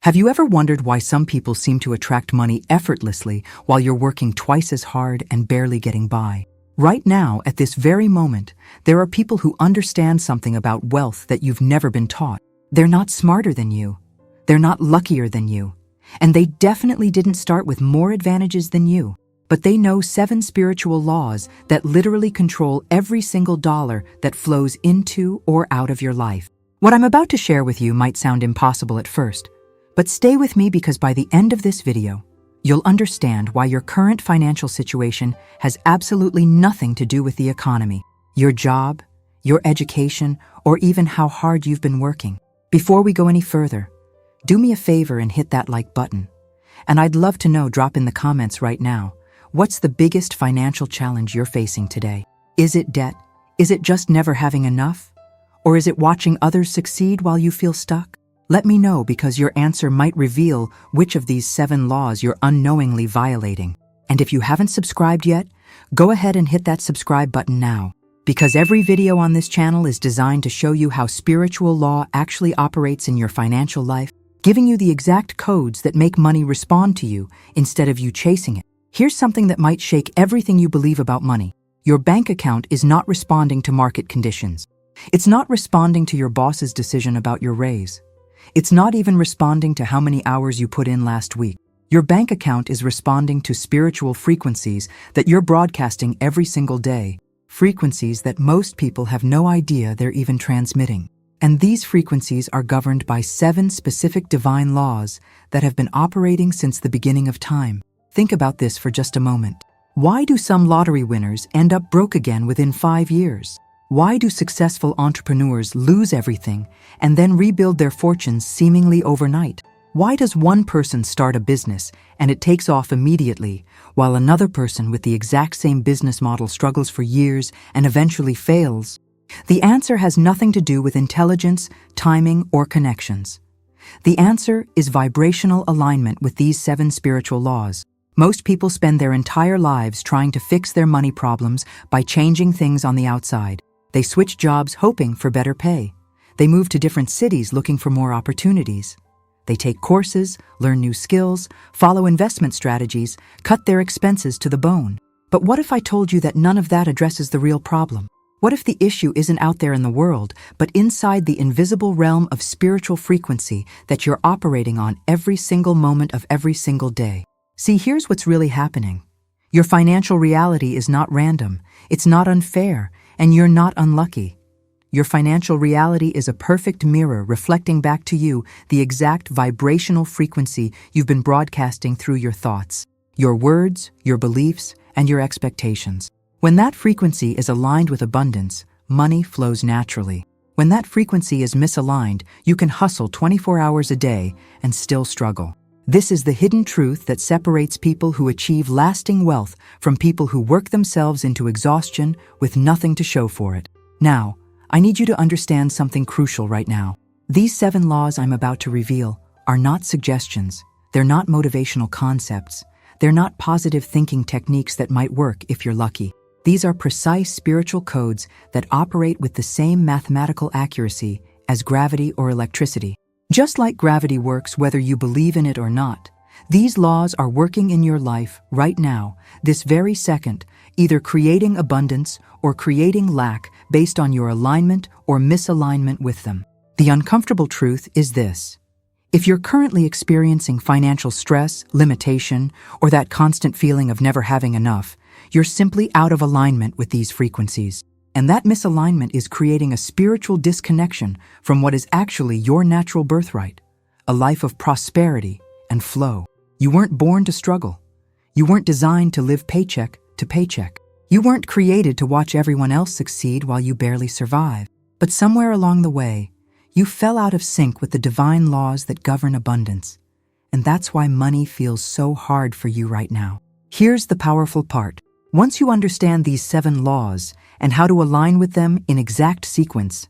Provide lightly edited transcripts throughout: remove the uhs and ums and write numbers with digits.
Have you ever wondered why some people seem to attract money effortlessly while you're working twice as hard and barely getting by? Right now, at this very moment, there are people who understand something about wealth that you've never been taught. They're not smarter than you. They're not luckier than you. And they definitely didn't start with more advantages than you. But they know 7 spiritual laws that literally control every single dollar that flows into or out of your life. What I'm about to share with you might sound impossible at first, but stay with me because by the end of this video, you'll understand why your current financial situation has absolutely nothing to do with the economy, your job, your education, or even how hard you've been working. Before we go any further, do me a favor and hit that like button. And I'd love to know, drop in the comments right now, what's the biggest financial challenge you're facing today? Is it debt? Is it just never having enough? Or is it watching others succeed while you feel stuck? Let me know, because your answer might reveal which of these 7 laws you're unknowingly violating. And if you haven't subscribed yet, go ahead and hit that subscribe button now, because every video on this channel is designed to show you how spiritual law actually operates in your financial life, giving you the exact codes that make money respond to you instead of you chasing it. Here's something that might shake everything you believe about money. Your bank account is not responding to market conditions. It's not responding to your boss's decision about your raise. It's not even responding to how many hours you put in last week. Your bank account is responding to spiritual frequencies that you're broadcasting every single day, frequencies that most people have no idea they're even transmitting. And these frequencies are governed by 7 specific divine laws that have been operating since the beginning of time. Think about this for just a moment. Why do some lottery winners end up broke again within 5 years? Why do successful entrepreneurs lose everything and then rebuild their fortunes seemingly overnight? Why does one person start a business and it takes off immediately, while another person with the exact same business model struggles for years and eventually fails? The answer has nothing to do with intelligence, timing, or connections. The answer is vibrational alignment with these 7 spiritual laws. Most people spend their entire lives trying to fix their money problems by changing things on the outside. They switch jobs hoping for better pay. They move to different cities looking for more opportunities. They take courses, learn new skills, follow investment strategies, cut their expenses to the bone. But what if I told you that none of that addresses the real problem? What if the issue isn't out there in the world, but inside the invisible realm of spiritual frequency that you're operating on every single moment of every single day? See, here's what's really happening. Your financial reality is not random, it's not unfair, and you're not unlucky. Your financial reality is a perfect mirror reflecting back to you the exact vibrational frequency you've been broadcasting through your thoughts, your words, your beliefs, and your expectations. When that frequency is aligned with abundance, money flows naturally. When that frequency is misaligned, you can hustle 24 hours a day and still struggle. This is the hidden truth that separates people who achieve lasting wealth from people who work themselves into exhaustion with nothing to show for it. Now, I need you to understand something crucial right now. These 7 laws I'm about to reveal are not suggestions. They're not motivational concepts. They're not positive thinking techniques that might work if you're lucky. These are precise spiritual codes that operate with the same mathematical accuracy as gravity or electricity. Just like gravity works whether you believe in it or not, these laws are working in your life right now, this very second, either creating abundance or creating lack based on your alignment or misalignment with them. The uncomfortable truth is this. If you're currently experiencing financial stress, limitation, or that constant feeling of never having enough, you're simply out of alignment with these frequencies. And that misalignment is creating a spiritual disconnection from what is actually your natural birthright, a life of prosperity and flow. You weren't born to struggle. You weren't designed to live paycheck to paycheck. You weren't created to watch everyone else succeed while you barely survive. But somewhere along the way, you fell out of sync with the divine laws that govern abundance. And that's why money feels so hard for you right now. Here's the powerful part. Once you understand these 7 laws and how to align with them in exact sequence,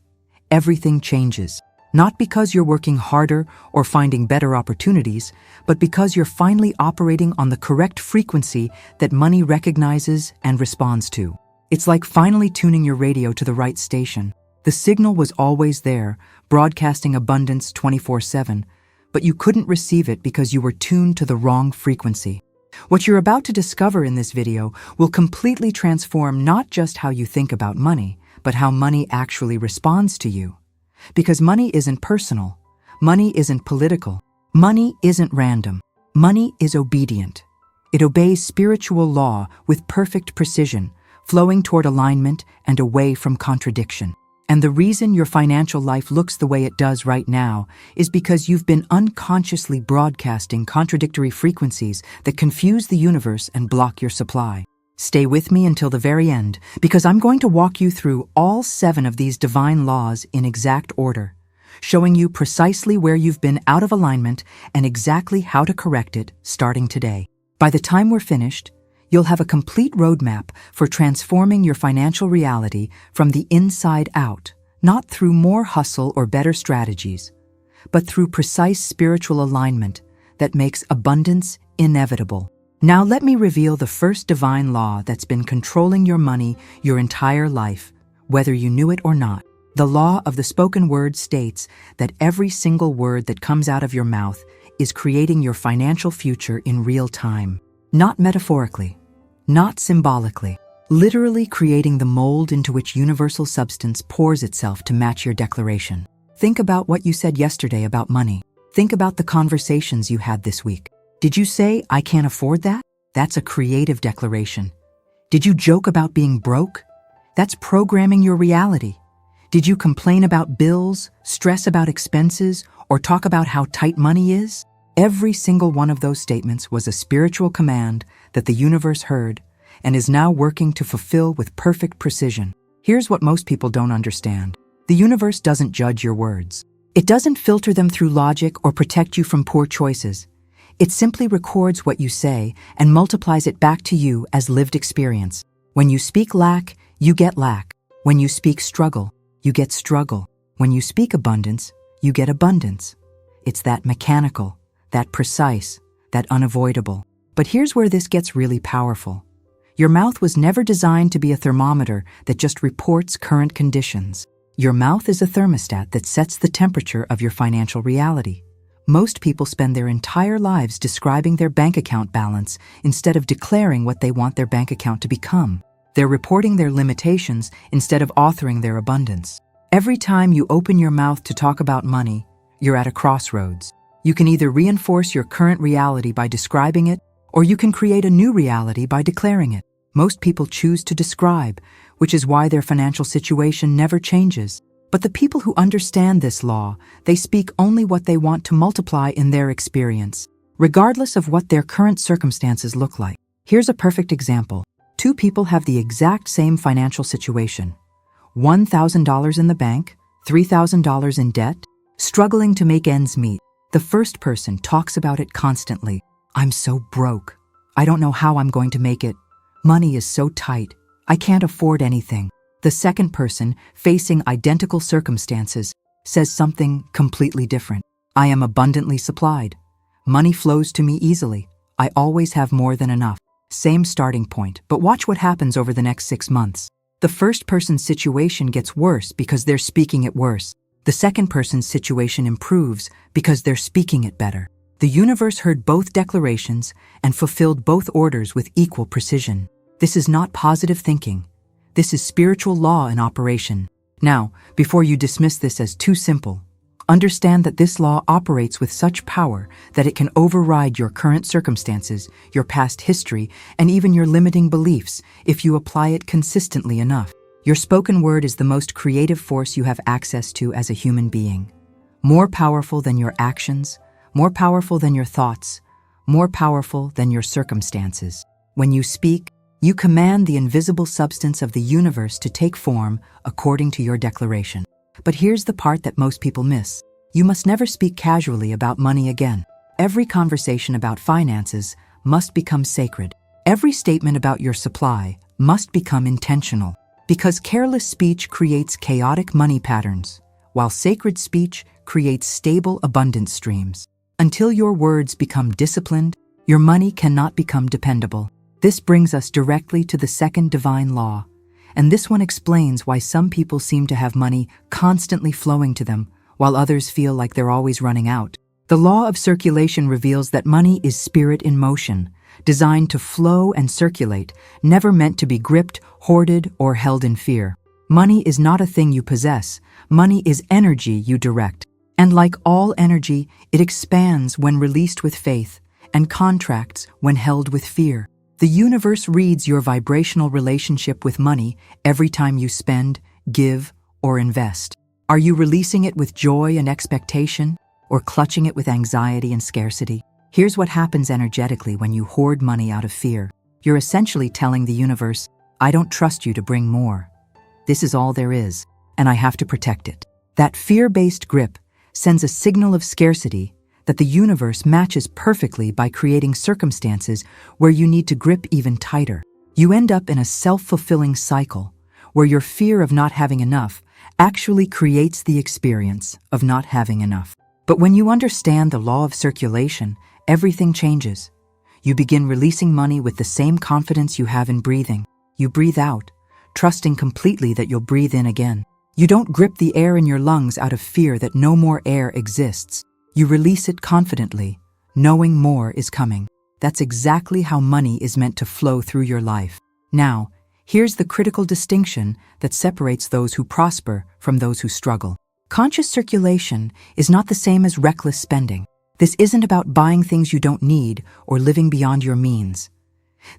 everything changes. Not because you're working harder or finding better opportunities, but because you're finally operating on the correct frequency that money recognizes and responds to. It's like finally tuning your radio to the right station. The signal was always there, broadcasting abundance 24/7, but you couldn't receive it because you were tuned to the wrong frequency. What you're about to discover in this video will completely transform not just how you think about money, but how money actually responds to you. Because money isn't personal, money isn't political, money isn't random, money is obedient. It obeys spiritual law with perfect precision, flowing toward alignment and away from contradiction. And the reason your financial life looks the way it does right now is because you've been unconsciously broadcasting contradictory frequencies that confuse the universe and block your supply. Stay with me until the very end, because I'm going to walk you through all 7 of these divine laws in exact order, showing you precisely where you've been out of alignment and exactly how to correct it starting today. By the time we're finished, you'll have a complete roadmap for transforming your financial reality from the inside out, not through more hustle or better strategies, but through precise spiritual alignment that makes abundance inevitable. Now let me reveal the first divine law that's been controlling your money your entire life, whether you knew it or not. The law of the spoken word states that every single word that comes out of your mouth is creating your financial future in real time. Not metaphorically, not symbolically, literally creating the mold into which universal substance pours itself to match your declaration. Think about what you said yesterday about money. Think about the conversations you had this week. Did you say, "I can't afford that"? That's a creative declaration. Did you joke about being broke? That's programming your reality. Did you complain about bills, stress about expenses, or talk about how tight money is? Every single one of those statements was a spiritual command that the universe heard and is now working to fulfill with perfect precision. Here's what most people don't understand. The universe doesn't judge your words. It doesn't filter them through logic or protect you from poor choices. It simply records what you say and multiplies it back to you as lived experience. When you speak lack, you get lack. When you speak struggle, you get struggle. When you speak abundance, you get abundance. It's that mechanical, that precise, that unavoidable. But here's where this gets really powerful. Your mouth was never designed to be a thermometer that just reports current conditions. Your mouth is a thermostat that sets the temperature of your financial reality. Most people spend their entire lives describing their bank account balance instead of declaring what they want their bank account to become. They're reporting their limitations instead of authoring their abundance. Every time you open your mouth to talk about money, you're at a crossroads. You can either reinforce your current reality by describing it, or you can create a new reality by declaring it. Most people choose to describe, which is why their financial situation never changes. But the people who understand this law, they speak only what they want to multiply in their experience, regardless of what their current circumstances look like. Here's a perfect example. 2 people have the exact same financial situation. $1,000 in the bank, $3,000 in debt, struggling to make ends meet. The first person talks about it constantly. "I'm so broke. I don't know how I'm going to make it. Money is so tight. I can't afford anything." The second person, facing identical circumstances, says something completely different. "I am abundantly supplied. Money flows to me easily. I always have more than enough." Same starting point, but watch what happens over the next 6 months. The first person's situation gets worse because they're speaking it worse. The second person's situation improves because they're speaking it better. The universe heard both declarations and fulfilled both orders with equal precision. This is not positive thinking. This is spiritual law in operation. Now, before you dismiss this as too simple, understand that this law operates with such power that it can override your current circumstances, your past history, and even your limiting beliefs if you apply it consistently enough. Your spoken word is the most creative force you have access to as a human being. More powerful than your actions, more powerful than your thoughts, more powerful than your circumstances. When you speak, you command the invisible substance of the universe to take form according to your declaration. But here's the part that most people miss. You must never speak casually about money again. Every conversation about finances must become sacred. Every statement about your supply must become intentional. Because careless speech creates chaotic money patterns, while sacred speech creates stable abundance streams. Until your words become disciplined, your money cannot become dependable. This brings us directly to the second divine law, and this one explains why some people seem to have money constantly flowing to them, while others feel like they're always running out. The law of circulation reveals that money is spirit in motion, designed to flow and circulate, never meant to be gripped, hoarded, or held in fear. Money is not a thing you possess. Money is energy you direct. And like all energy, it expands when released with faith and contracts when held with fear. The universe reads your vibrational relationship with money every time you spend, give, or invest. Are you releasing it with joy and expectation, or clutching it with anxiety and scarcity? Here's what happens energetically when you hoard money out of fear. You're essentially telling the universe, I don't trust you to bring more. This is all there is, and I have to protect it. That fear-based grip sends a signal of scarcity that the universe matches perfectly by creating circumstances where you need to grip even tighter. You end up in a self-fulfilling cycle where your fear of not having enough actually creates the experience of not having enough. But when you understand the law of circulation, everything changes. You begin releasing money with the same confidence you have in breathing. You breathe out, trusting completely that you'll breathe in again. You don't grip the air in your lungs out of fear that no more air exists. You release it confidently, knowing more is coming. That's exactly how money is meant to flow through your life. Now, here's the critical distinction that separates those who prosper from those who struggle. Conscious circulation is not the same as reckless spending. This isn't about buying things you don't need or living beyond your means.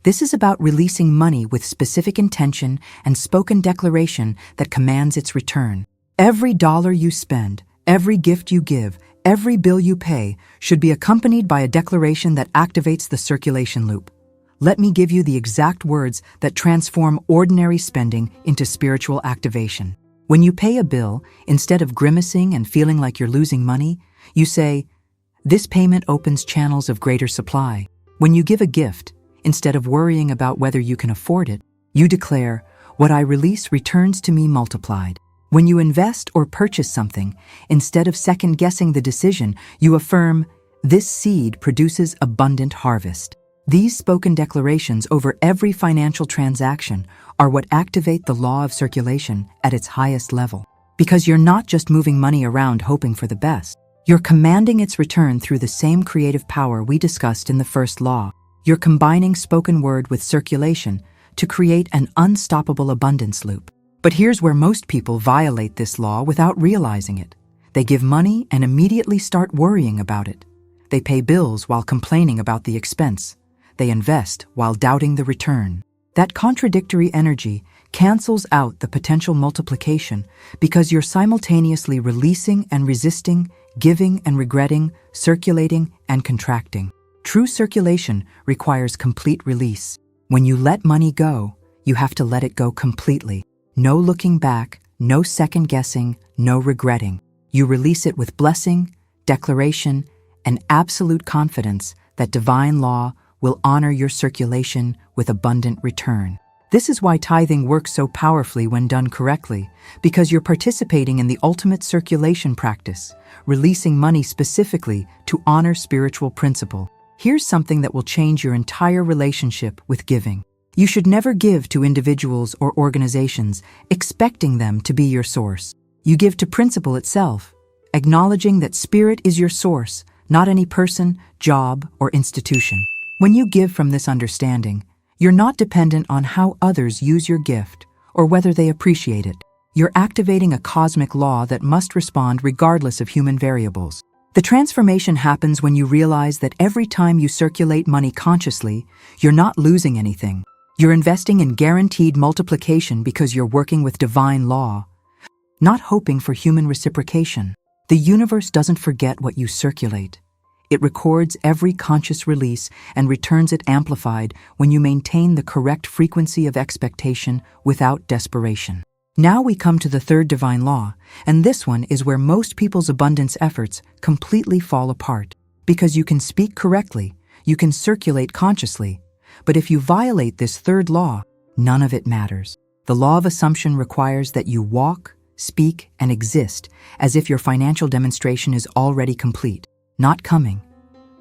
This is about releasing money with specific intention and spoken declaration that commands its return. Every dollar you spend, every gift you give, every bill you pay should be accompanied by a declaration that activates the circulation loop. Let me give you the exact words that transform ordinary spending into spiritual activation. When you pay a bill, instead of grimacing and feeling like you're losing money, you say, "This payment opens channels of greater supply." When you give a gift, instead of worrying about whether you can afford it, you declare, "What I release returns to me multiplied." When you invest or purchase something, instead of second-guessing the decision, you affirm, "This seed produces abundant harvest." These spoken declarations over every financial transaction are what activate the law of circulation at its highest level. Because you're not just moving money around hoping for the best. You're commanding its return through the same creative power we discussed in the first law. You're combining spoken word with circulation to create an unstoppable abundance loop. But here's where most people violate this law without realizing it. They give money and immediately start worrying about it. They pay bills while complaining about the expense. They invest while doubting the return. That contradictory energy cancels out the potential multiplication because you're simultaneously releasing and resisting, giving and regretting, circulating and contracting. True circulation requires complete release. When you let money go, you have to let it go completely. No looking back, no second guessing, no regretting. You release it with blessing, declaration, and absolute confidence that divine law will honor your circulation with abundant return. This is why tithing works so powerfully when done correctly, because you're participating in the ultimate circulation practice, releasing money specifically to honor spiritual principle. Here's something that will change your entire relationship with giving. You should never give to individuals or organizations expecting them to be your source. You give to principle itself, acknowledging that spirit is your source, not any person, job, or institution. When you give from this understanding, you're not dependent on how others use your gift or whether they appreciate it. You're activating a cosmic law that must respond regardless of human variables. The transformation happens when you realize that every time you circulate money consciously, you're not losing anything. You're investing in guaranteed multiplication because you're working with divine law, not hoping for human reciprocation. The universe doesn't forget what you circulate. It records every conscious release and returns it amplified when you maintain the correct frequency of expectation without desperation. Now we come to the third divine law, and this one is where most people's abundance efforts completely fall apart. Because you can speak correctly, you can circulate consciously, but if you violate this third law, none of it matters. The law of assumption requires that you walk, speak, and exist as if your financial demonstration is already complete, not coming,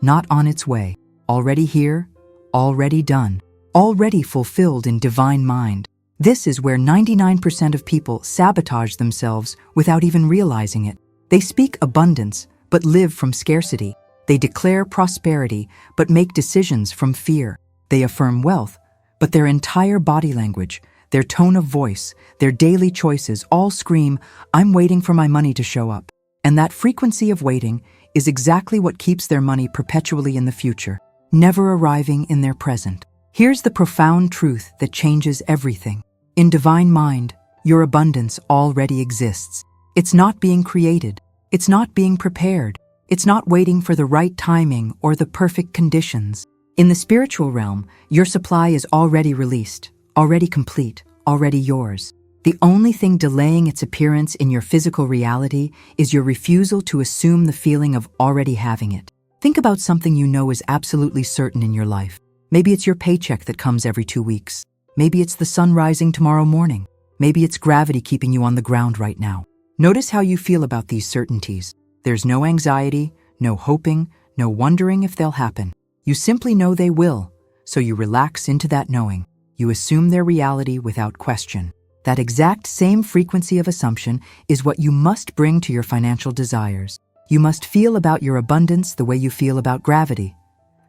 not on its way, already here, already done, already fulfilled in divine mind. This is where 99% of people sabotage themselves without even realizing it. They speak abundance, but live from scarcity. They declare prosperity, but make decisions from fear. They affirm wealth, but their entire body language, their tone of voice, their daily choices all scream, "I'm waiting for my money to show up." And that frequency of waiting is exactly what keeps their money perpetually in the future, never arriving in their present. Here's the profound truth that changes everything. In divine mind, your abundance already exists. It's not being created. It's not being prepared. It's not waiting for the right timing or the perfect conditions. In the spiritual realm, your supply is already released, already complete, already yours. The only thing delaying its appearance in your physical reality is your refusal to assume the feeling of already having it. Think about something you know is absolutely certain in your life. Maybe it's your paycheck that comes every 2 weeks. Maybe it's the sun rising tomorrow morning. Maybe it's gravity keeping you on the ground right now. Notice how you feel about these certainties. There's no anxiety, no hoping, no wondering if they'll happen. You simply know they will, so you relax into that knowing. You assume their reality without question. That exact same frequency of assumption is what you must bring to your financial desires. You must feel about your abundance the way you feel about gravity.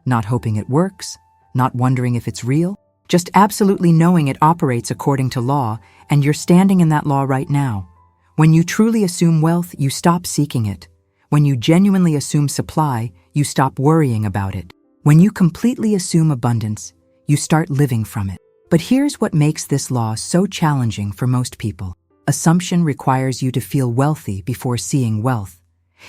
Not hoping it works, not wondering if it's real, just absolutely knowing it operates according to law, and you're standing in that law right now. When you truly assume wealth, you stop seeking it. When you genuinely assume supply, you stop worrying about it. When you completely assume abundance, you start living from it. But here's what makes this law so challenging for most people. Assumption requires you to feel wealthy before seeing wealth.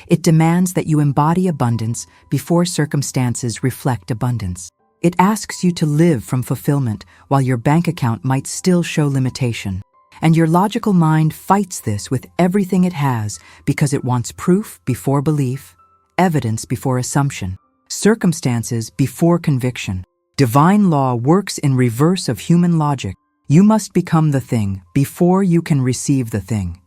It demands that you embody abundance before circumstances reflect abundance. It asks you to live from fulfillment while your bank account might still show limitation. And your logical mind fights this with everything it has because it wants proof before belief, evidence before assumption, circumstances before conviction. Divine law works in reverse of human logic. You must become the thing before you can receive the thing.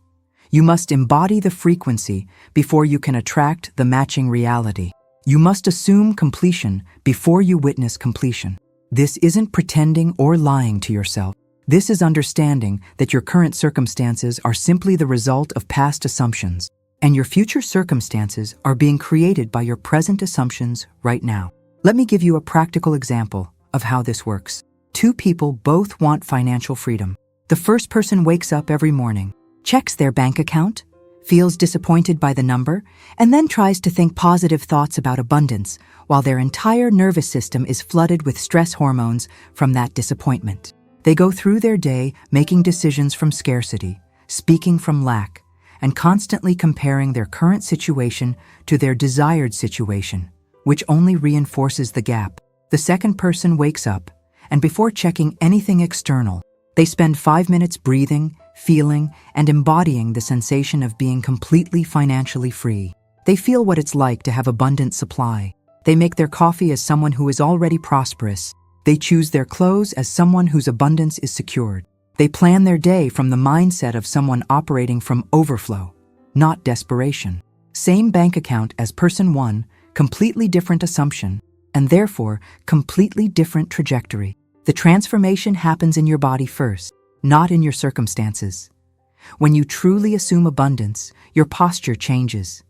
You must embody the frequency before you can attract the matching reality. You must assume completion before you witness completion. This isn't pretending or lying to yourself. This is understanding that your current circumstances are simply the result of past assumptions, and your future circumstances are being created by your present assumptions right now. Let me give you a practical example of how this works. Two people both want financial freedom. The first person wakes up every morning, checks their bank account, feels disappointed by the number, and then tries to think positive thoughts about abundance, while their entire nervous system is flooded with stress hormones from that disappointment. They go through their day making decisions from scarcity, speaking from lack, and constantly comparing their current situation to their desired situation, which only reinforces the gap. The second person wakes up, and before checking anything external, they spend 5 minutes breathing, feeling, and embodying the sensation of being completely financially free. They feel what it's like to have abundant supply. They make their coffee as someone who is already prosperous. They choose their clothes as someone whose abundance is secured. They plan their day from the mindset of someone operating from overflow, not desperation. Same bank account as person one, completely different assumption, and therefore completely different trajectory. The transformation happens in your body first, not in your circumstances. When you truly assume abundance, your posture changes,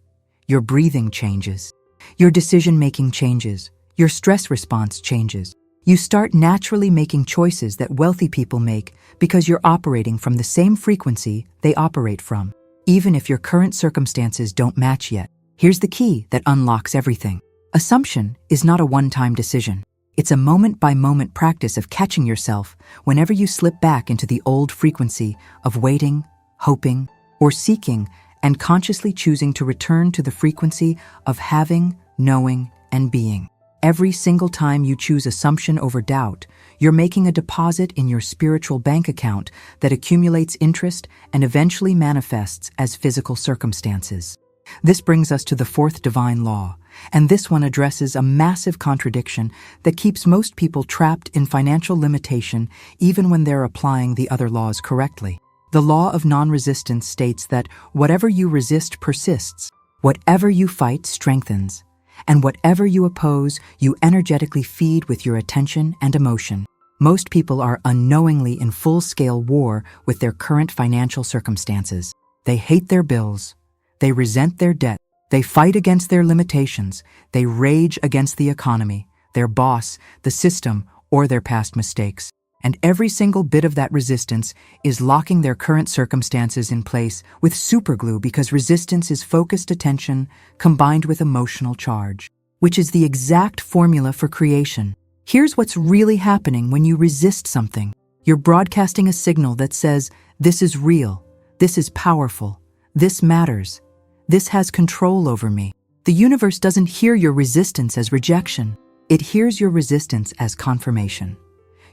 your breathing changes, your decision-making changes, your stress response changes. You start naturally making choices that wealthy people make because you're operating from the same frequency they operate from, even if your current circumstances don't match yet. Here's the key that unlocks everything. Assumption is not a one-time decision. It's a moment-by-moment practice of catching yourself whenever you slip back into the old frequency of waiting, hoping, or seeking, and consciously choosing to return to the frequency of having, knowing, and being. Every single time you choose assumption over doubt, you're making a deposit in your spiritual bank account that accumulates interest and eventually manifests as physical circumstances. This brings us to the fourth divine law, and this one addresses a massive contradiction that keeps most people trapped in financial limitation even when they're applying the other laws correctly. The law of non-resistance states that whatever you resist persists, whatever you fight strengthens, and whatever you oppose, you energetically feed with your attention and emotion. Most people are unknowingly in full-scale war with their current financial circumstances. They hate their bills. They resent their debt. They fight against their limitations. They rage against the economy, their boss, the system, or their past mistakes. And every single bit of that resistance is locking their current circumstances in place with superglue, because resistance is focused attention combined with emotional charge, which is the exact formula for creation. Here's what's really happening when you resist something. You're broadcasting a signal that says, this is real, this is powerful, this matters, this has control over me. The universe doesn't hear your resistance as rejection. It hears your resistance as confirmation.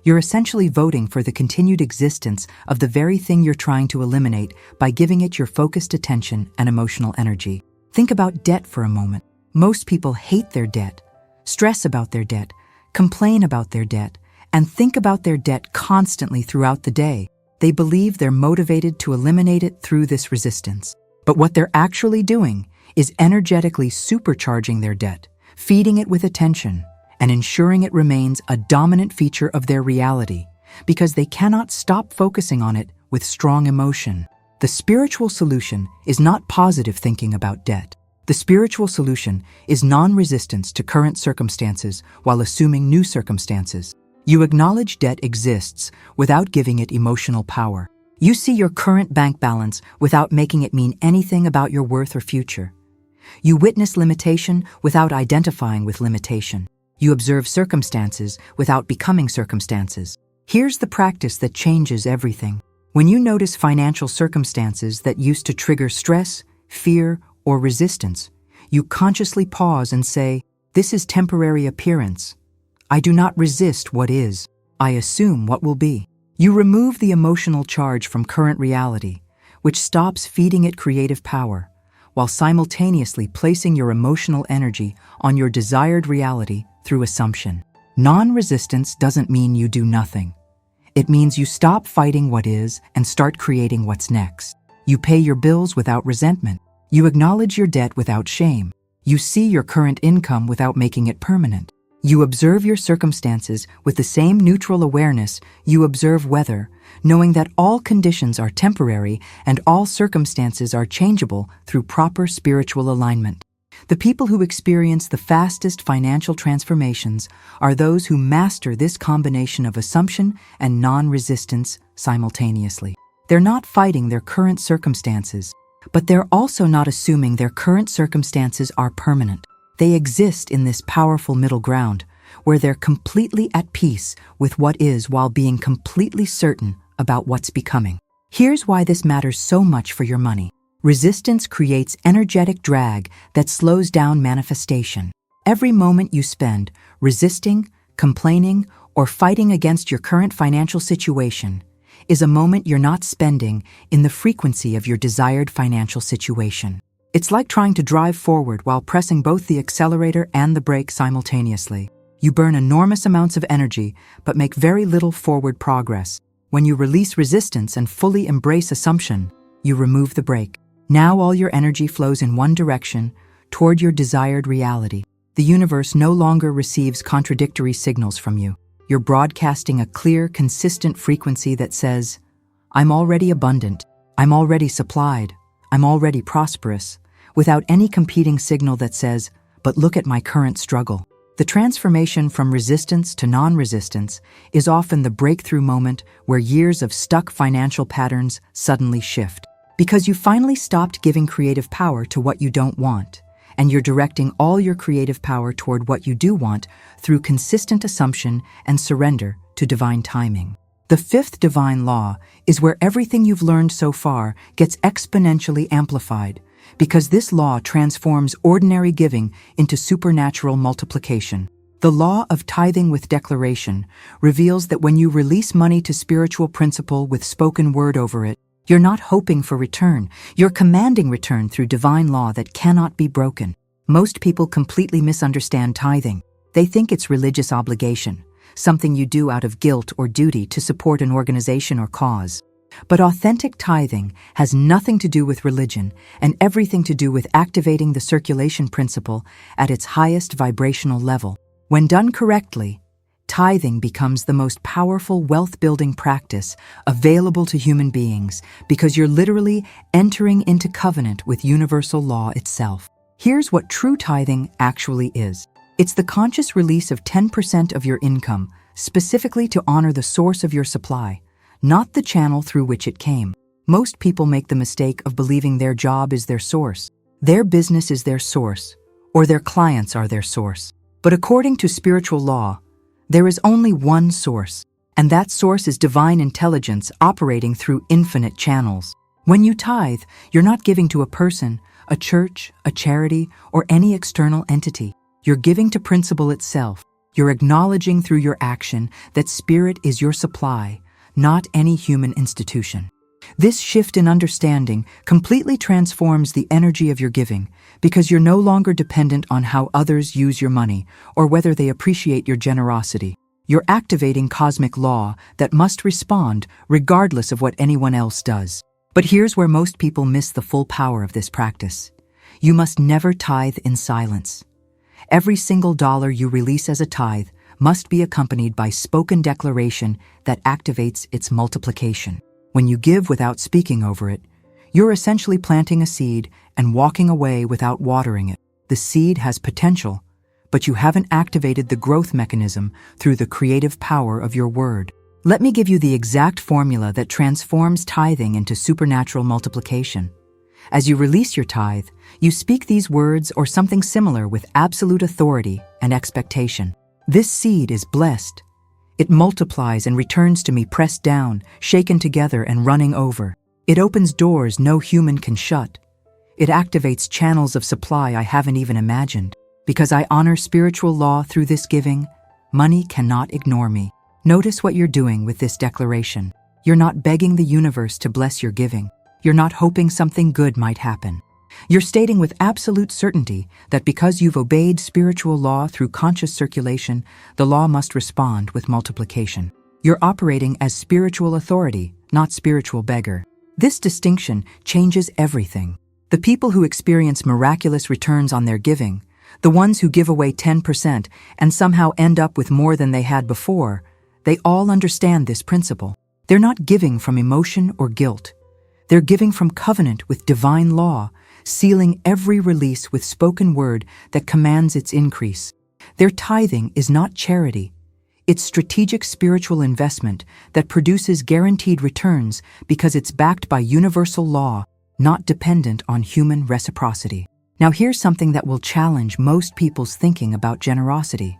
You're essentially voting for the continued existence of the very thing you're trying to eliminate by giving it your focused attention and emotional energy. Think about debt for a moment. Most people hate their debt, stress about their debt, complain about their debt, and think about their debt constantly throughout the day. They believe they're motivated to eliminate it through this resistance. But what they're actually doing is energetically supercharging their debt, feeding it with attention, and ensuring it remains a dominant feature of their reality, because they cannot stop focusing on it with strong emotion. The spiritual solution is not positive thinking about debt. The spiritual solution is non-resistance to current circumstances while assuming new circumstances. You acknowledge debt exists without giving it emotional power. You see your current bank balance without making it mean anything about your worth or future. You witness limitation without identifying with limitation. You observe circumstances without becoming circumstances. Here's the practice that changes everything. When you notice financial circumstances that used to trigger stress, fear, or resistance, you consciously pause and say, this is temporary appearance. I do not resist what is. I assume what will be. You remove the emotional charge from current reality, which stops feeding it creative power, while simultaneously placing your emotional energy on your desired reality through assumption. Non-resistance doesn't mean you do nothing. It means you stop fighting what is and start creating what's next. You pay your bills without resentment. You acknowledge your debt without shame. You see your current income without making it permanent. You observe your circumstances with the same neutral awareness you observe weather, knowing that all conditions are temporary and all circumstances are changeable through proper spiritual alignment. The people who experience the fastest financial transformations are those who master this combination of assumption and non-resistance simultaneously. They're not fighting their current circumstances, but they're also not assuming their current circumstances are permanent. They exist in this powerful middle ground, where they're completely at peace with what is while being completely certain about what's becoming. Here's why this matters so much for your money. Resistance creates energetic drag that slows down manifestation. Every moment you spend resisting, complaining, or fighting against your current financial situation is a moment you're not spending in the frequency of your desired financial situation. It's like trying to drive forward while pressing both the accelerator and the brake simultaneously. You burn enormous amounts of energy, but make very little forward progress. When you release resistance and fully embrace assumption, you remove the brake. Now all your energy flows in one direction, toward your desired reality. The universe no longer receives contradictory signals from you. You're broadcasting a clear, consistent frequency that says, I'm already abundant, I'm already supplied, I'm already prosperous, without any competing signal that says, but look at my current struggle. The transformation from resistance to non-resistance is often the breakthrough moment where years of stuck financial patterns suddenly shift. Because you finally stopped giving creative power to what you don't want, and you're directing all your creative power toward what you do want through consistent assumption and surrender to divine timing. The fifth divine law is where everything you've learned so far gets exponentially amplified, because this law transforms ordinary giving into supernatural multiplication. The law of tithing with declaration reveals that when you release money to spiritual principle with spoken word over it, you're not hoping for return, you're commanding return through divine law that cannot be broken. Most people completely misunderstand tithing. They think it's religious obligation, something you do out of guilt or duty to support an organization or cause. But authentic tithing has nothing to do with religion and everything to do with activating the circulation principle at its highest vibrational level. When done correctly, tithing becomes the most powerful wealth-building practice available to human beings because you're literally entering into covenant with universal law itself. Here's what true tithing actually is. It's the conscious release of 10% of your income, specifically to honor the source of your supply, not the channel through which it came. Most people make the mistake of believing their job is their source, their business is their source, or their clients are their source. But according to spiritual law, there is only one source, and that source is divine intelligence operating through infinite channels. When you tithe, you're not giving to a person, a church, a charity, or any external entity. You're giving to principle itself. You're acknowledging through your action that spirit is your supply, not any human institution. This shift in understanding completely transforms the energy of your giving because you're no longer dependent on how others use your money or whether they appreciate your generosity. You're activating cosmic law that must respond regardless of what anyone else does. But here's where most people miss the full power of this practice. You must never tithe in silence. Every single dollar you release as a tithe must be accompanied by spoken declaration that activates its multiplication. When you give without speaking over it, you're essentially planting a seed and walking away without watering it. The seed has potential, but you haven't activated the growth mechanism through the creative power of your word. Let me give you the exact formula that transforms tithing into supernatural multiplication. As you release your tithe, you speak these words or something similar with absolute authority and expectation. This seed is blessed. It multiplies and returns to me pressed down, shaken together, and running over. It opens doors no human can shut. It activates channels of supply I haven't even imagined. Because I honor spiritual law through this giving, money cannot ignore me. Notice what you're doing with this declaration. You're not begging the universe to bless your giving. You're not hoping something good might happen. You're stating with absolute certainty that because you've obeyed spiritual law through conscious circulation, the law must respond with multiplication. You're operating as spiritual authority, not spiritual beggar. This distinction changes everything. The people who experience miraculous returns on their giving, the ones who give away 10% and somehow end up with more than they had before, they all understand this principle. They're not giving from emotion or guilt. They're giving from covenant with divine law, sealing every release with spoken word that commands its increase. Their tithing is not charity. It's strategic spiritual investment that produces guaranteed returns because it's backed by universal law, not dependent on human reciprocity. Now here's something that will challenge most people's thinking about generosity.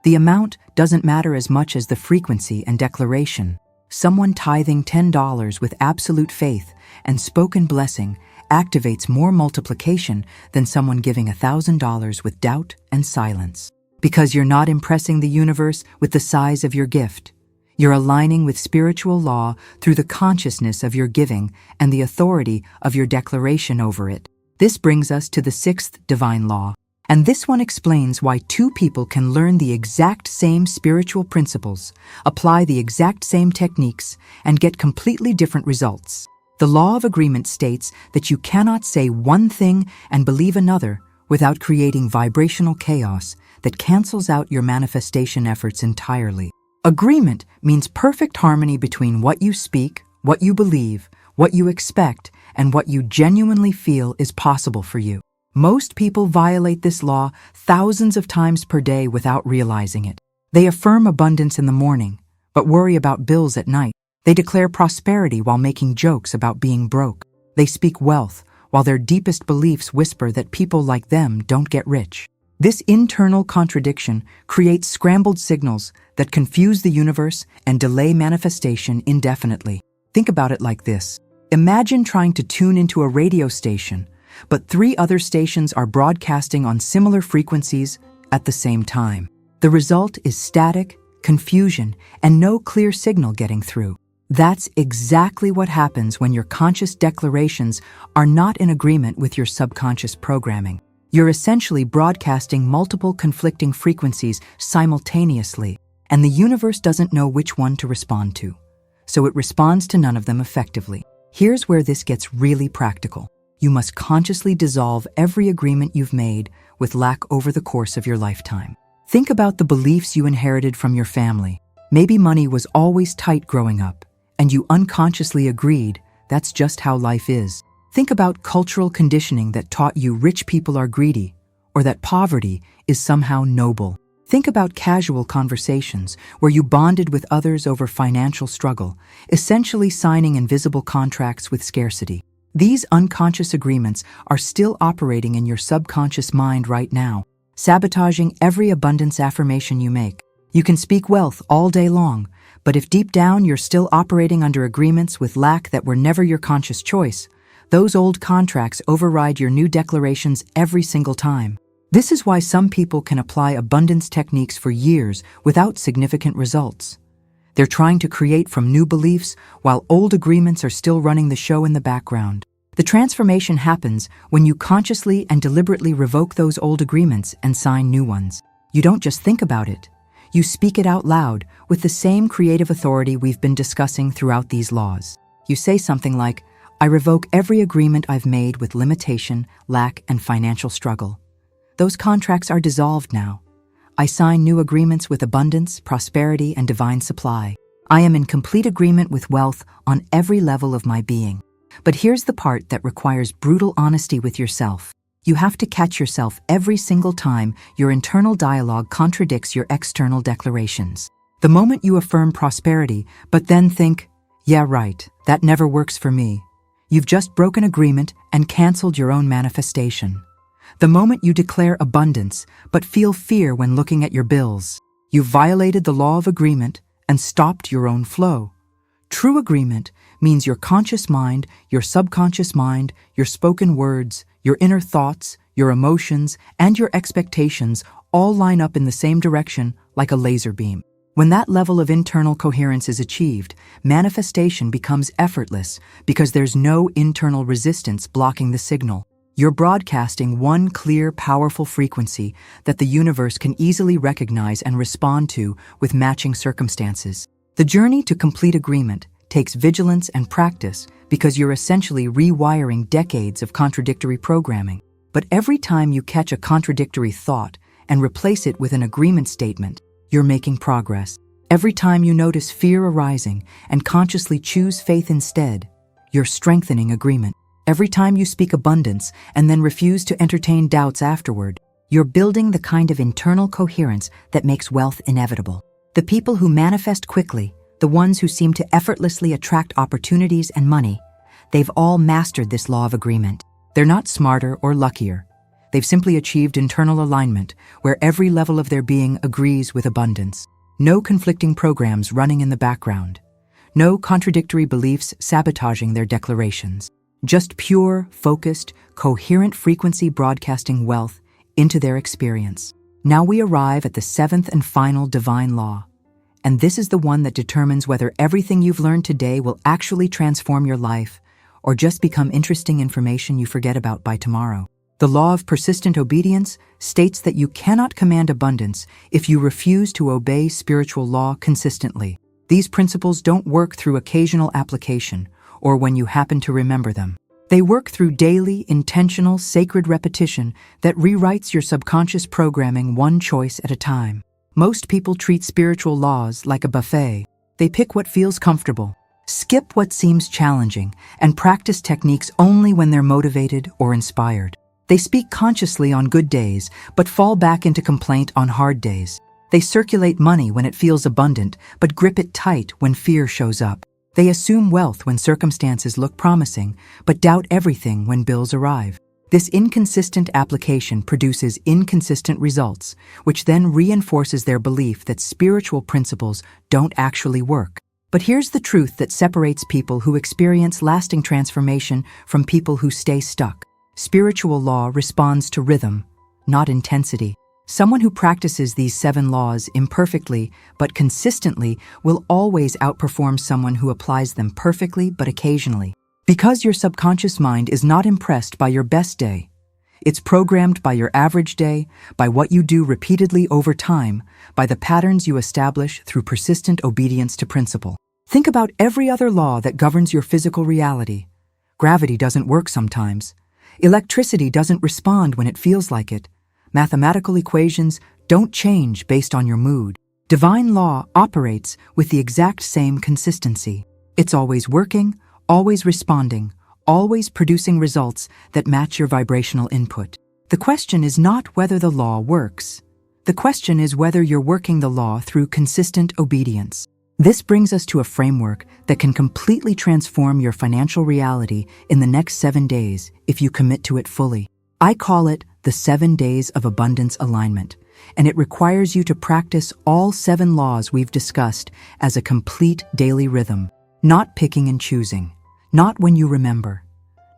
The amount doesn't matter as much as the frequency and declaration. Someone tithing $10 with absolute faith and spoken blessing activates more multiplication than someone giving $1,000 with doubt and silence. Because you're not impressing the universe with the size of your gift. You're aligning with spiritual law through the consciousness of your giving and the authority of your declaration over it. This brings us to the sixth divine law. And this one explains why two people can learn the exact same spiritual principles, apply the exact same techniques, and get completely different results. The law of agreement states that you cannot say one thing and believe another without creating vibrational chaos that cancels out your manifestation efforts entirely. Agreement means perfect harmony between what you speak, what you believe, what you expect, and what you genuinely feel is possible for you. Most people violate this law thousands of times per day without realizing it. They affirm abundance in the morning, but worry about bills at night. They declare prosperity while making jokes about being broke. They speak wealth, while their deepest beliefs whisper that people like them don't get rich. This internal contradiction creates scrambled signals that confuse the universe and delay manifestation indefinitely. Think about it like this. Imagine trying to tune into a radio station, but 3 other stations are broadcasting on similar frequencies at the same time. The result is static, confusion, and no clear signal getting through. That's exactly what happens when your conscious declarations are not in agreement with your subconscious programming. You're essentially broadcasting multiple conflicting frequencies simultaneously, and the universe doesn't know which one to respond to, so it responds to none of them effectively. Here's where this gets really practical. You must consciously dissolve every agreement you've made with lack over the course of your lifetime. Think about the beliefs you inherited from your family. Maybe money was always tight growing up, and you unconsciously agreed that's just how life is. Think about cultural conditioning that taught you rich people are greedy, or that poverty is somehow noble. Think about casual conversations where you bonded with others over financial struggle, essentially signing invisible contracts with scarcity. These unconscious agreements are still operating in your subconscious mind right now, sabotaging every abundance affirmation you make. You can speak wealth all day long, but if deep down you're still operating under agreements with lack that were never your conscious choice, those old contracts override your new declarations every single time. This is why some people can apply abundance techniques for years without significant results. They're trying to create from new beliefs while old agreements are still running the show in the background. The transformation happens when you consciously and deliberately revoke those old agreements and sign new ones. You don't just think about it. You speak it out loud with the same creative authority we've been discussing throughout these laws. You say something like, "I revoke every agreement I've made with limitation, lack, and financial struggle. Those contracts are dissolved now. I sign new agreements with abundance, prosperity, and divine supply. I am in complete agreement with wealth on every level of my being." But here's the part that requires brutal honesty with yourself. You have to catch yourself every single time your internal dialogue contradicts your external declarations. The moment you affirm prosperity, but then think, "Yeah, right, that never works for me," you've just broken agreement and canceled your own manifestation. The moment you declare abundance, but feel fear when looking at your bills, you've violated the law of agreement and stopped your own flow. True agreement means your conscious mind, your subconscious mind, your spoken words, your inner thoughts, your emotions, and your expectations all line up in the same direction like a laser beam. When that level of internal coherence is achieved, manifestation becomes effortless because there's no internal resistance blocking the signal. You're broadcasting one clear, powerful frequency that the universe can easily recognize and respond to with matching circumstances. The journey to complete agreement takes vigilance and practice because you're essentially rewiring decades of contradictory programming. But every time you catch a contradictory thought and replace it with an agreement statement, you're making progress. Every time you notice fear arising and consciously choose faith instead, you're strengthening agreement. Every time you speak abundance and then refuse to entertain doubts afterward, you're building the kind of internal coherence that makes wealth inevitable. The people who manifest quickly, the ones who seem to effortlessly attract opportunities and money, they've all mastered this law of agreement. They're not smarter or luckier. They've simply achieved internal alignment where every level of their being agrees with abundance. No conflicting programs running in the background. No contradictory beliefs sabotaging their declarations. Just pure, focused, coherent frequency broadcasting wealth into their experience. Now we arrive at the seventh and final divine law. And this is the one that determines whether everything you've learned today will actually transform your life or just become interesting information you forget about by tomorrow. The law of persistent obedience states that you cannot command abundance if you refuse to obey spiritual law consistently. These principles don't work through occasional application or when you happen to remember them. They work through daily, intentional, sacred repetition that rewrites your subconscious programming one choice at a time. Most people treat spiritual laws like a buffet. They pick what feels comfortable, skip what seems challenging, and practice techniques only when they're motivated or inspired. They speak consciously on good days, but fall back into complaint on hard days. They circulate money when it feels abundant, but grip it tight when fear shows up. They assume wealth when circumstances look promising, but doubt everything when bills arrive. This inconsistent application produces inconsistent results, which then reinforces their belief that spiritual principles don't actually work. But here's the truth that separates people who experience lasting transformation from people who stay stuck. Spiritual law responds to rhythm, not intensity. Someone who practices these 7 laws imperfectly but consistently will always outperform someone who applies them perfectly but occasionally. Because your subconscious mind is not impressed by your best day. It's programmed by your average day, by what you do repeatedly over time, by the patterns you establish through persistent obedience to principle. Think about every other law that governs your physical reality. Gravity doesn't work sometimes. Electricity doesn't respond when it feels like it. Mathematical equations don't change based on your mood. Divine law operates with the exact same consistency. It's always working, always responding, always producing results that match your vibrational input. The question is not whether the law works. The question is whether you're working the law through consistent obedience. This brings us to a framework that can completely transform your financial reality in the next 7 days if you commit to it fully. I call it the 7 days of abundance alignment, and it requires you to practice all 7 laws we've discussed as a complete daily rhythm, not picking and choosing, not when you remember,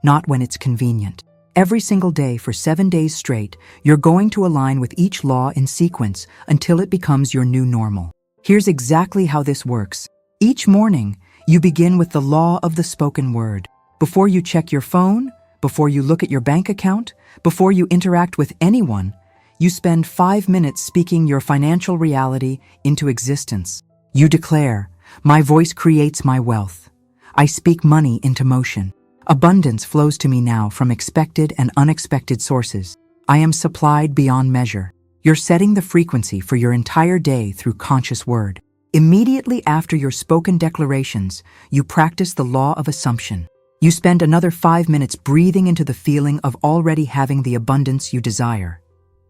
not when it's convenient. Every single day for 7 days straight, you're going to align with each law in sequence until it becomes your new normal. Here's exactly how this works. Each morning, you begin with the law of the spoken word. Before you check your phone, before you look at your bank account, before you interact with anyone, you spend 5 minutes speaking your financial reality into existence. You declare, "My voice creates my wealth. I speak money into motion. Abundance flows to me now from expected and unexpected sources. I am supplied beyond measure." You're setting the frequency for your entire day through conscious word. Immediately after your spoken declarations, you practice the law of assumption. You spend another 5 minutes breathing into the feeling of already having the abundance you desire,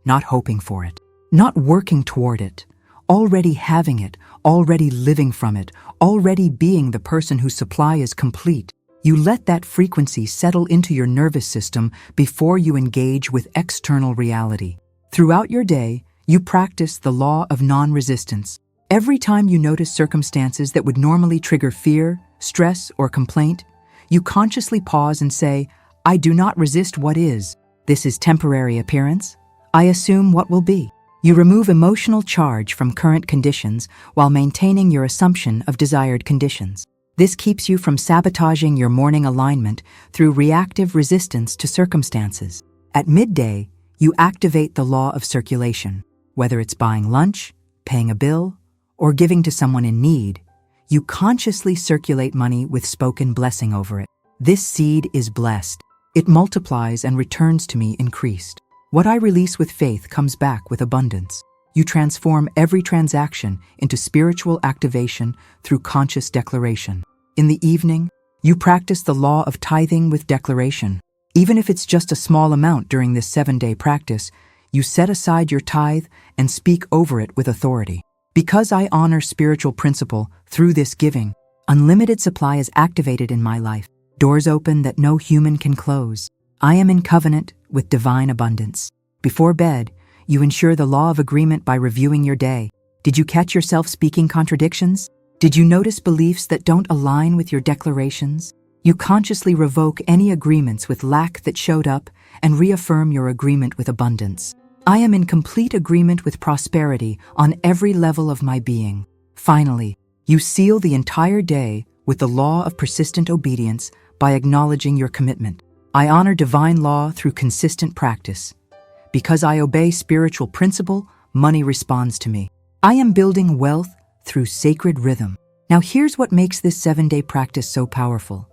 not hoping for it, not working toward it, already having it, already living from it, already being the person whose supply is complete. You let that frequency settle into your nervous system before you engage with external reality. Throughout your day, you practice the law of non-resistance. Every time you notice circumstances that would normally trigger fear, stress, or complaint, you consciously pause and say, "I do not resist what is. This is temporary appearance. I assume what will be." You remove emotional charge from current conditions while maintaining your assumption of desired conditions. This keeps you from sabotaging your morning alignment through reactive resistance to circumstances. At midday, you activate the law of circulation. Whether it's buying lunch, paying a bill, or giving to someone in need, you consciously circulate money with spoken blessing over it. This seed is blessed. It multiplies and returns to me increased. What I release with faith comes back with abundance. You transform every transaction into spiritual activation through conscious declaration. In the evening, you practice the law of tithing with declaration. Even if it's just a small amount during this 7-day practice, you set aside your tithe and speak over it with authority. Because I honor spiritual principle through this giving, unlimited supply is activated in my life. Doors open that no human can close. I am in covenant with divine abundance. Before bed, you ensure the law of agreement by reviewing your day. Did you catch yourself speaking contradictions? Did you notice beliefs that don't align with your declarations? You consciously revoke any agreements with lack that showed up and reaffirm your agreement with abundance. I am in complete agreement with prosperity on every level of my being. Finally, you seal the entire day with the law of persistent obedience by acknowledging your commitment. I honor divine law through consistent practice. Because I obey spiritual principle, money responds to me. I am building wealth through sacred rhythm. Now here's what makes this 7-day practice so powerful.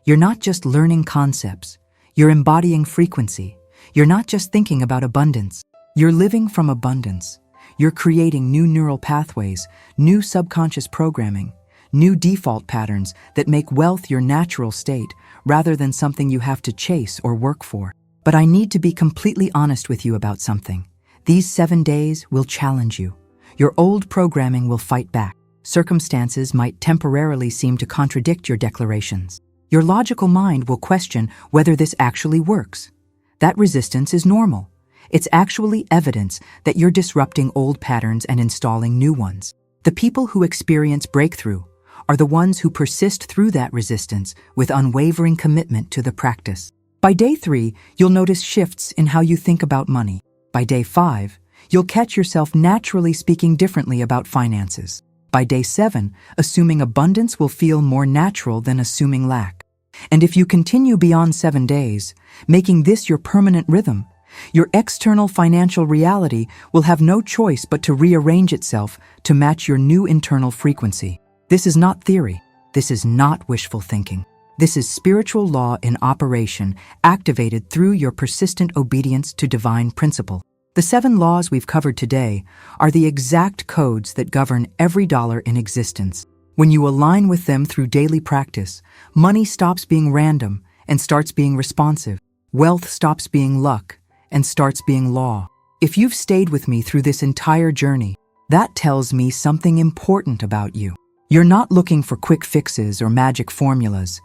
You're not just learning concepts, you're embodying frequency. You're not just thinking about abundance, you're living from abundance. You're creating new neural pathways, new subconscious programming, new default patterns that make wealth your natural state rather than something you have to chase or work for. But I need to be completely honest with you about something. These 7 days will challenge you. Your old programming will fight back. Circumstances might temporarily seem to contradict your declarations. Your logical mind will question whether this actually works. That resistance is normal. It's actually evidence that you're disrupting old patterns and installing new ones. The people who experience breakthrough are the ones who persist through that resistance with unwavering commitment to the practice. By day 3, you'll notice shifts in how you think about money. By day 5, you'll catch yourself naturally speaking differently about finances. By day 7, assuming abundance will feel more natural than assuming lack. And if you continue beyond 7 days, making this your permanent rhythm, your external financial reality will have no choice but to rearrange itself to match your new internal frequency. This is not theory. This is not wishful thinking. This is spiritual law in operation, activated through your persistent obedience to divine principle. The 7 laws we've covered today are the exact codes that govern every dollar in existence. When you align with them through daily practice, money stops being random and starts being responsive. Wealth stops being luck and starts being law. If you've stayed with me through this entire journey, that tells me something important about you. You're not looking for quick fixes or magic formulas.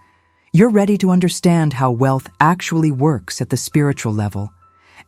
You're ready to understand how wealth actually works at the spiritual level,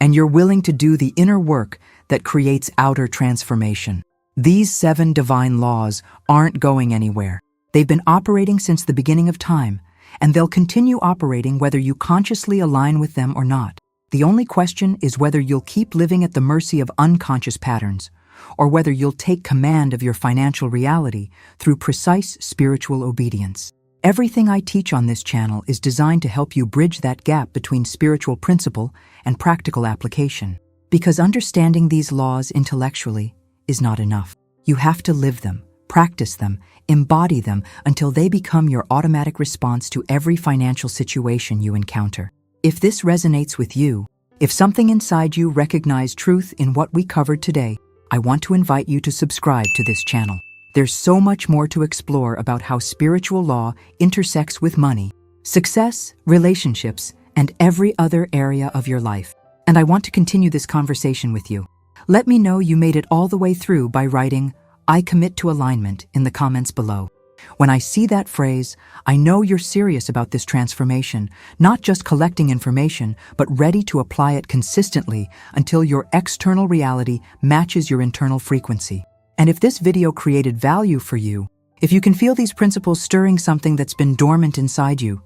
and you're willing to do the inner work that creates outer transformation. These 7 divine laws aren't going anywhere. They've been operating since the beginning of time, and they'll continue operating whether you consciously align with them or not. The only question is whether you'll keep living at the mercy of unconscious patterns, or whether you'll take command of your financial reality through precise spiritual obedience. Everything I teach on this channel is designed to help you bridge that gap between spiritual principle and practical application. Because understanding these laws intellectually is not enough. You have to live them, practice them, embody them until they become your automatic response to every financial situation you encounter. If this resonates with you, if something inside you recognizes truth in what we covered today, I want to invite you to subscribe to this channel. There's so much more to explore about how spiritual law intersects with money, success, relationships, and every other area of your life. And I want to continue this conversation with you. Let me know you made it all the way through by writing, "I commit to alignment" in the comments below. When I see that phrase, I know you're serious about this transformation, not just collecting information, but ready to apply it consistently until your external reality matches your internal frequency. And if this video created value for you, if you can feel these principles stirring something that's been dormant inside you,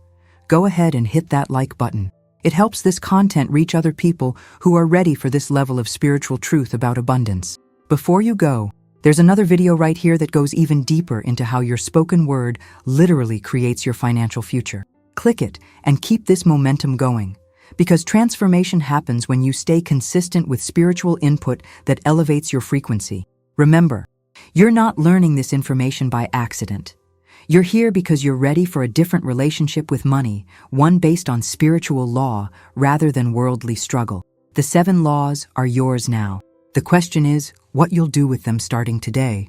go ahead and hit that like button. It helps this content reach other people who are ready for this level of spiritual truth about abundance. Before you go, there's another video right here that goes even deeper into how your spoken word literally creates your financial future. Click it and keep this momentum going, because transformation happens when you stay consistent with spiritual input that elevates your frequency. Remember, you're not learning this information by accident. You're here because you're ready for a different relationship with money, one based on spiritual law rather than worldly struggle. The 7 laws are yours now. The question is what you'll do with them starting today.